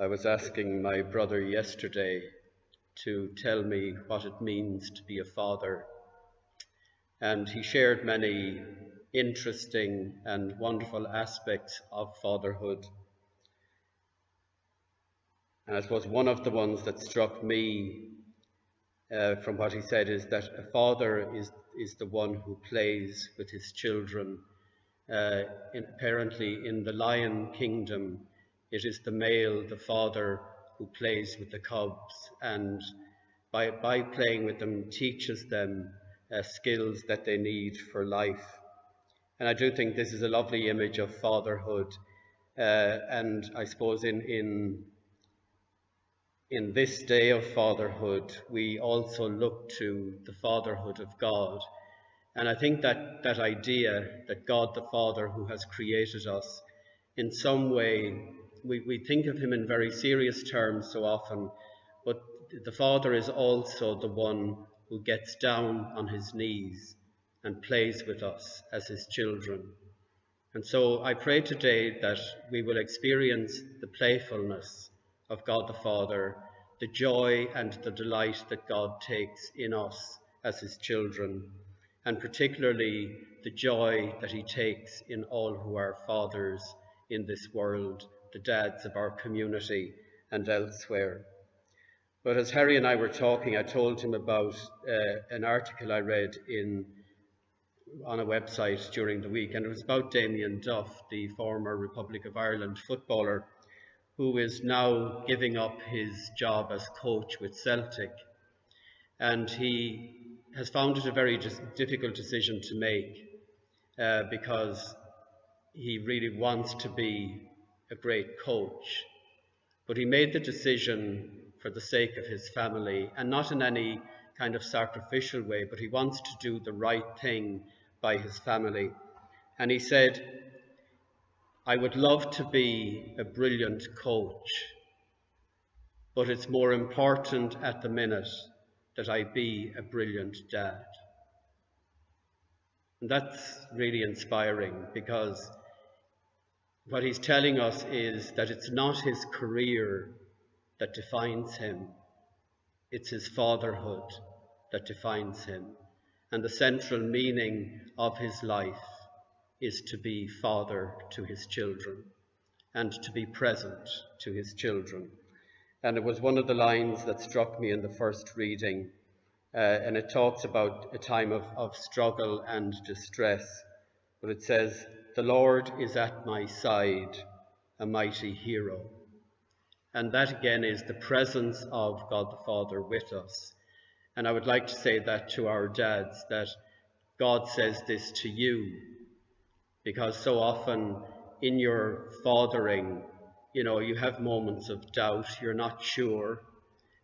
I was asking my brother yesterday to tell me what it means to be a father, and he shared many interesting and wonderful aspects of fatherhood. And I suppose one of the ones that struck me from what he said is that a father is the one who plays with his children. Apparently in the lion kingdom, it is the male, the father, who plays with the cubs, and by playing with them teaches them skills that they need for life. And I do think this is a lovely image of fatherhood, and I suppose in this day of fatherhood, we also look to the fatherhood of God. And I think that idea that God the Father, who has created us, in some way, we think of him in very serious terms so often, but the Father is also the one who gets down on his knees and plays with us as his children. And so I pray today that we will experience the playfulness of God the Father, the joy and the delight that God takes in us as his children, and particularly the joy that he takes in all who are fathers in this world, the dads of our community and elsewhere. But as Harry and I were talking, I told him about an article I read on a website during the week, and it was about Damien Duff, the former Republic of Ireland footballer, who is now giving up his job as coach with Celtic. And he has found it a very difficult decision to make because he really wants to be a great coach. But he made the decision for the sake of his family, and not in any kind of sacrificial way, but he wants to do the right thing by his family. And he said, "I would love to be a brilliant coach, but it's more important at the minute that I be a brilliant dad." And that's really inspiring, because what he's telling us is that it's not his career that defines him, it's his fatherhood that defines him. And the central meaning of his life is to be father to his children and to be present to his children. And it was one of the lines that struck me in the first reading, and it talks about a time of struggle and distress. But it says, "The Lord is at my side, a mighty hero." And that again is the presence of God the Father with us. And I would like to say that to our dads, that God says this to you, because so often in your fathering, you have moments of doubt. You're not sure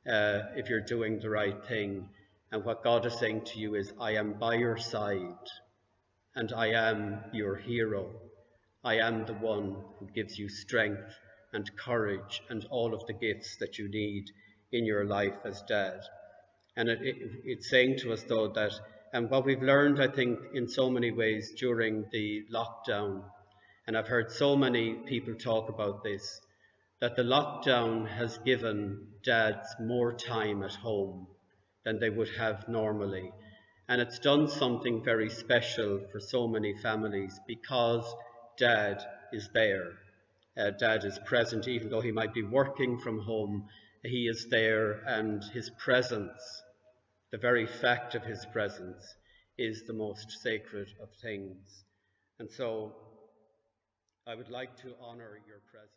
if you're doing the right thing. And what God is saying to you is, I am by your side, and I am your hero. I am the one who gives you strength and courage and all of the gifts that you need in your life as dad. And it's saying to us, though, that, and what we've learned, I think, in so many ways during the lockdown, and I've heard so many people talk about this, that the lockdown has given dads more time at home than they would have normally. And it's done something very special for so many families, because dad is there. Dad is present, even though he might be working from home, he is there, and his presence, the very fact of his presence, is the most sacred of things. And so I would like to honor your presence.